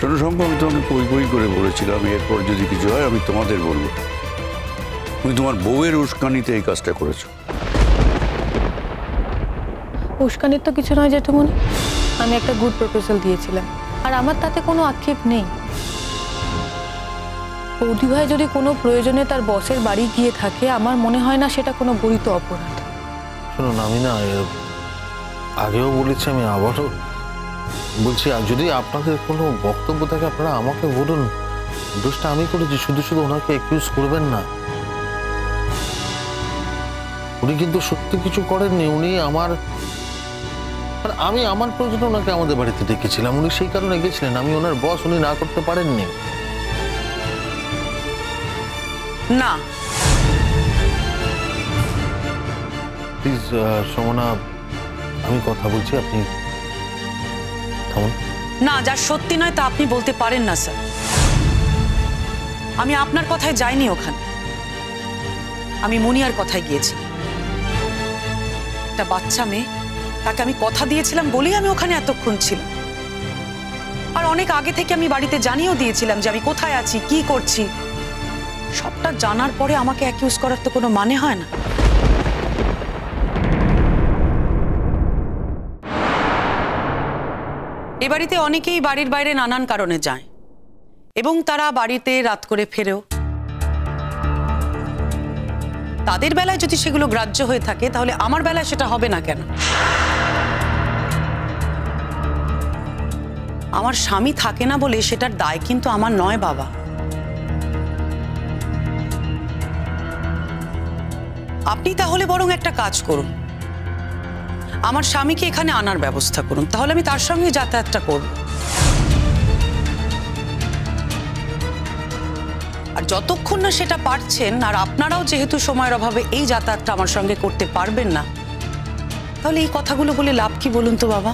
শোনো শম্পা, আমি তোমাকে পই পই করে বলেছিলাম এরপর যদি কিছু হয় আমি তোমাদের বলবো। তুমি তোমার বউয়ের উস্কানিতে এই কাজটা করেছো। উস্কানির তো কিছু নয় জেঠুমনি, আমি একটা গুড প্রপোজাল দিয়েছিলাম, আর আমার তাতে কোনো আক্ষেপ নেই। বৌদি ভাই যদি কোনো প্রয়োজনে তার বসের বাড়ি গিয়ে থাকে, আমার মনে হয় না সেটা কোনো বৈধ অপরাধ। শুনুন, আমি না আগেও বলেছি, আমি আবারও বলছি, আর যদি আপনাদের কোনো বক্তব্য থাকে আপনারা আমাকে বলুন। দোষটা আমি করেছি, শুধু শুধু ওনাকে একিউজ করবেন না। উনি কিন্তু সত্যি কিছু করেননি। উনি আমি আমার প্রয়োজনে ওনাকে আমাদের বাড়িতে ডেকেছিলাম, উনি সেই কারণে গেছিলেন। আমি ওনার বস, উনি না করতে পারেননি। না প্লিজ সমনা, আমি কথা বলছি, আপনি থামুন। না, যা সত্যি নয় তা আপনি বলতে পারেন না স্যার। আমি আপনার কথায় যাইনি ওখানে, আমি মুনিয়ার কথায় গিয়েছি। একটা বাচ্চা মেয়ে, তাকে আমি কথা দিয়েছিলাম বলেই আমি ওখানে এতক্ষণ ছিলাম। আর অনেক আগে থেকে আমি বাড়িতে জানিয়েও দিয়েছিলাম যে আমি কোথায় আছি, কি করছি। সবটা জানার পরে আমাকে অ্যাকিউজ করার তো কোনো মানে হয় না। এ বাড়িতে অনেকেই বাড়ির বাইরে নানান কারণে যায় এবং তারা বাড়িতে রাত করে ফেরেও। তাদের বেলায় যদি সেগুলো গ্রাহ্য হয়ে থাকে, তাহলে আমার বেলায় সেটা হবে না কেন? আমার স্বামী থাকে না বলে সেটার দায় কিন্তু আমার নয় বাবা। আপনি তাহলে বরং একটা কাজ করুন, আমার স্বামীকে এখানে আনার ব্যবস্থা করুন, তাহলে আমি তার সঙ্গে যাতায়াতটা করব। আর যতক্ষণ না সেটা পারছেন, আর আপনারাও যেহেতু সময়ের অভাবে এই যাতায়াতটা আমার সঙ্গে করতে পারবেন না, তাহলে এই কথাগুলো বলে লাভ কি বলুন তো বাবা?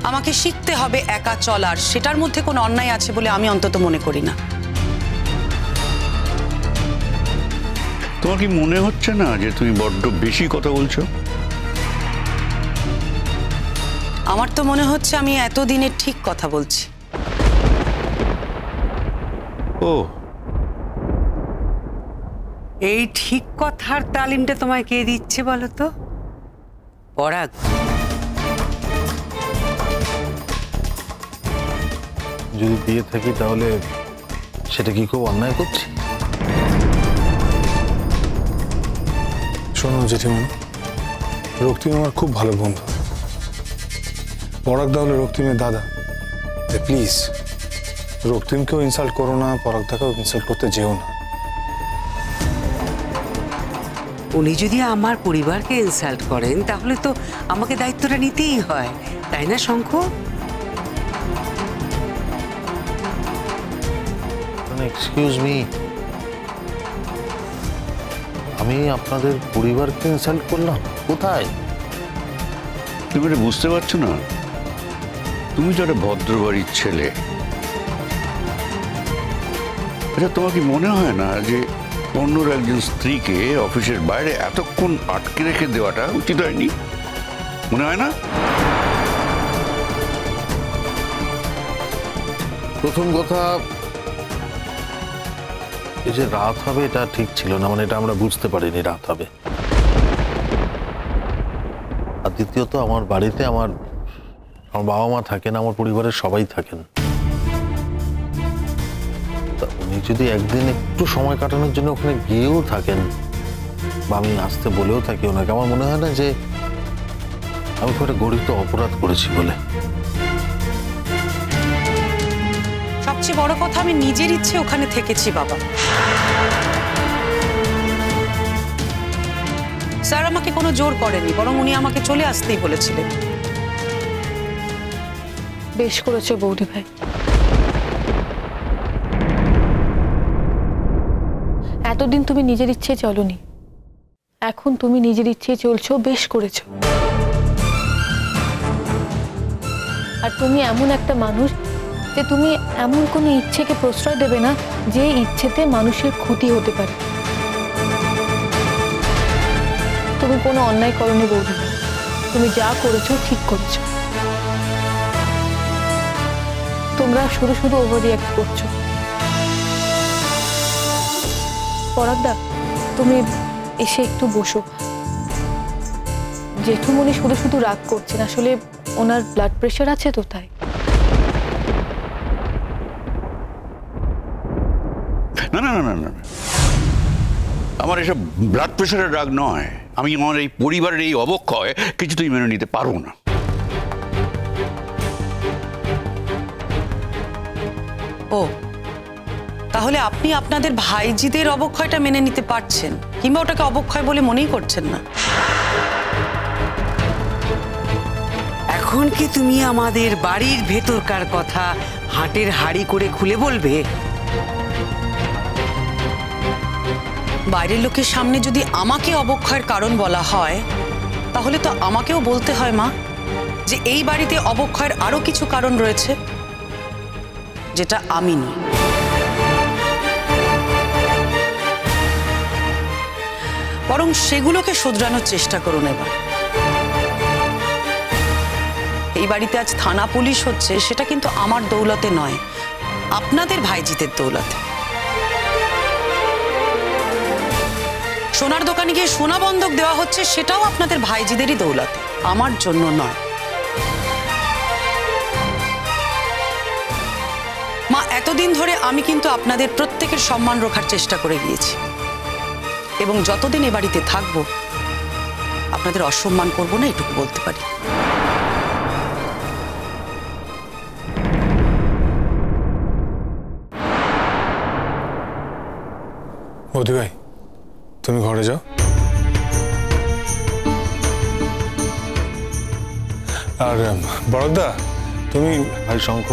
আমাকে শিখতে হবে একা চলার, সেটার মধ্যে কোনো অন্যায় আছে বলে আমি অন্তত মনে করি না। তোমার কি মনে হচ্ছে না যে তুমি বড্ড বেশি কথা বলছো? আমার তো মনে হচ্ছে আমি এতদিনে ঠিক কথা বলছি। ও, এই ঠিক কথার তালিমটা তোমায় কে দিচ্ছে বলো তো? পরাগ। যদি দিয়ে থাকি তাহলে সেটা কি খুব অন্যায় করছি? শোনো জেঠিমা, রক্তিম আমার খুব ভালো বন্ধু। পরাগদা হলো রক্তিমের দাদা। প্লিজ রক্তিমকেও ইনসাল্ট করো না, পরাগদাকেও ইনসাল্ট করতে যেও না। উনি যদি আমার পরিবারকে ইনসাল্ট করেন, তাহলে তো আমাকে দায়িত্বটা নিতেই হয়, তাই না শঙ্খ? এক্সকিউজ মি, আমি আপনাদের পরিবারকে ইনসাল্ট করলাম কোথায়? তুমি এটা বুঝতে পারছো না? তুমি তো একটা ভদ্র বাড়ির ছেলে। এটা তোমার কি মনে হয় না যে অন্যর একজন স্ত্রীকে অফিসের বাইরে এতক্ষণ আটকে রেখে দেওয়াটা উচিত হয়নি? মনে হয় না? প্রথম কথা, এই যে রাত হবে এটা ঠিক ছিল না, মানে এটা আমরা বুঝতে পারিনি রাত হবে। আর দ্বিতীয়ত, আমার বাড়িতে আমার বাবা মা থাকেন, আমার পরিবারের সবাই থাকেন। তা উনি যদি একদিন একটু সময় কাটানোর জন্য ওখানে গিয়েও থাকেন, বা আমি আসতে বলেও থাকি ওনাকে, আমার মনে হয় না যে আমি খুব একটা গরিত অপরাধ করেছি বলে। সবচেয়ে বড় কথা, আমি নিজের ইচ্ছে ওখানে থেকেছি বাবা। স্যার আমাকে কোনো জোর করেনি, বরং উনি আমাকে চলে আসতেই বলেছিলেন। বেশ করেছো বৌদি ভাই। এতদিন তুমি নিজের ইচ্ছে চলোনি, এখন তুমি নিজের ইচ্ছে চলছো, বেশ করেছো। আর তুমি এমন একটা মানুষ যে তুমি এমন কোনো ইচ্ছেকে প্রশ্রয় দেবে না যে ইচ্ছেতে মানুষের ক্ষতি হতে পারে। তুমি কোনো অন্যায় করনি বৌদি। তুমি যা করেছো ঠিক করেছো। তোমরা শুধু শুধু ওভার রিঅ্যাক্ট করছো। পরাগদা, তুমি এসে একটু বসো। জেঠুমনি শুধু শুধু রাগ করছেন, আসলে ওনার ব্লাড প্রেশার আছে তো তাই। না না না না না, আমার এসব ব্লাড প্রেশারের রাগ নয়। আমি আমার এই পরিবারের এই অবক্ষয় কিছুতেই মেনে নিতে পারবো না। ও, তাহলে আপনি আপনাদের ভাইজিদের অবক্ষয়টা মেনে নিতে পারছেন, কিংবা ওটাকে অবক্ষয় বলে মনেই করছেন না? এখন কি তুমি আমাদের বাড়ির ভেতরকার কথা হাটের হাড়ি করে খুলে বলবে? বাইরের লোকের সামনে যদি আমাকে অবক্ষয়ের কারণ বলা হয়, তাহলে তো আমাকেও বলতে হয় মা যে এই বাড়িতে অবক্ষয়ের আরো কিছু কারণ রয়েছে, যেটা আমি নই। বরং সেগুলোকে শোধরানোর চেষ্টা করুন এবার। এই বাড়িতে আজ থানা পুলিশ হচ্ছে, সেটা কিন্তু আমার দৌলতে নয়, আপনাদের ভাইজিদের দৌলতে। সোনার দোকানে গিয়ে সোনা বন্ধক দেওয়া হচ্ছে, সেটাও আপনাদের ভাইজিদেরই দৌলতে, আমার জন্য নয়। মা, এতদিন ধরে আমি কিন্তু আপনাদের প্রত্যেকের সম্মান রক্ষার চেষ্টা করে গিয়েছি, এবং যতদিন এ বাড়িতে থাকবো আপনাদের অসম্মান করবো না, এটুকু বলতে পারি। বৌদি ভাই, তুমি ঘরে যাও। আর বড়দা, তুমি ভাই শঙ্খ,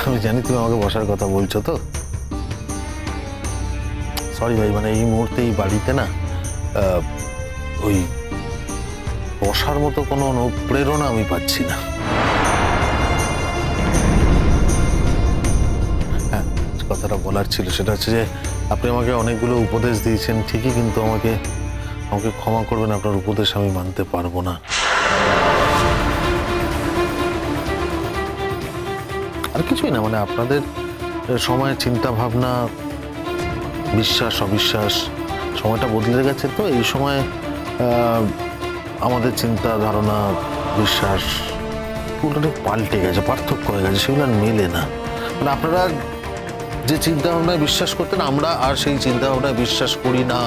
আমি জানি তুমি আমাকে বসার কথা বলছো তো। সরি ভাই, মানে এই মুহূর্তে এই বাড়িতে না ওই বসার মতো কোনো অনুপ্রেরণা আমি পাচ্ছি না। হ্যাঁ, কথাটা বলার ছিল সেটা হচ্ছে যে আপনি আমাকে অনেকগুলো উপদেশ দিয়েছেন ঠিকই, কিন্তু আমাকে ক্ষমা করবেন, আপনার উপদেশ আমি মানতে পারবো না। আর কিছুই না, মানে আপনাদের সময়ের চিন্তা ভাবনা, বিশ্বাস অবিশ্বাস, সময়টা বদলে গেছে তো। এই সময় আমাদের চিন্তা ধারণা বিশ্বাস পুরোটা পাল্টে গেছে, পার্থক্য হয়ে গেছে, সেগুলো মেলে না। মানে আপনারা যে চিন্তা ভাবনায় বিশ্বাস করতেন, আমরা আর সেই চিন্তা ভাবনায় বিশ্বাস করি না।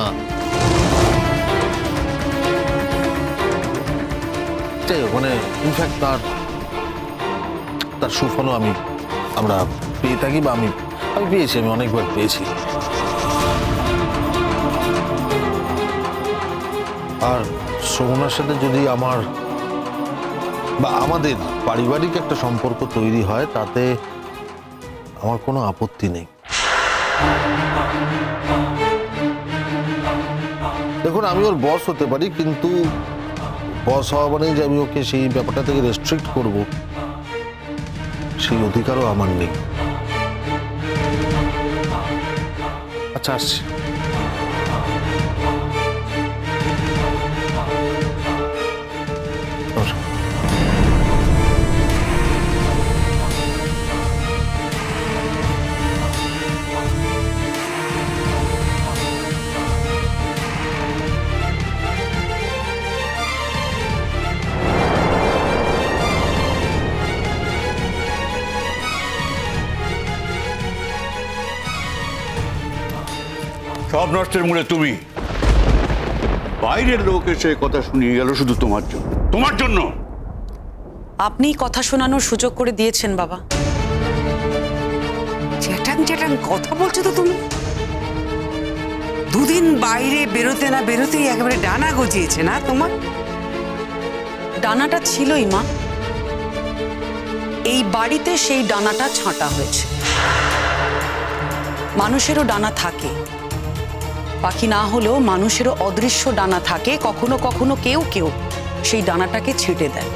মানে ইনফ্যাক্ট তার সুফলও আমরা পেয়ে থাকি, বা আমি পেয়েছি, আমি অনেকবার পেয়েছি। আর শোভনার সাথে যদি আমার বা আমাদের পারিবারিক একটা সম্পর্ক তৈরি হয়, তাতে আমার কোনো আপত্তি নেই। দেখুন, আমি ওর বস হতে পারি, কিন্তু বস হওয়া মানে যে আমি ওকে সেই ব্যাপারটা থেকে রেস্ট্রিক্ট করব, সেই অধিকারও আমার নেই। আচ্ছা, আসছি। সব নষ্টের মূলে তুমি। বাইরের লোক এসে কথা শুনিয়ে গেল শুধু তোমার জন্য, তোমার জন্য। আপনি কথা শোনানোর সুযোগ করে দিয়েছেন বাবা। চ্যাটাং চ্যাটাং কথা বলছো তো তুমি। দুদিন বাইরে বেরোতে না বেরোতেই একেবারে ডানা গজিয়েছে না তোমার? ডানাটা ছিলই মা, এই বাড়িতে সেই ডানাটা ছাঁটা হয়েছে। মানুষেরও ডানা থাকে, পাখি না হলেও মানুষেরও অদৃশ্য ডানা থাকে। কখনো কখনো কেউ সেই ডানাটাকে ছিঁটে দেয়।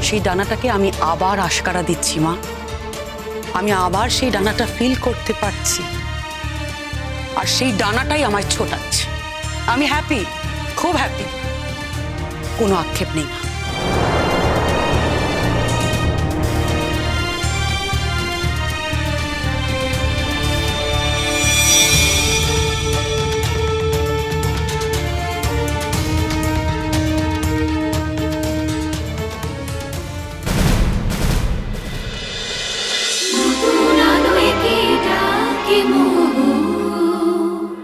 সেই ডানাটাকে আমি আবার আশকারা দিচ্ছি মা, আমি আবার সেই ডানাটা ফিল করতে পারছি, আর সেই ডানাটাই আমায় ছোটাচ্ছে। আমি হ্যাপি, খুব হ্যাপি। কোনো আক্ষেপ নেই।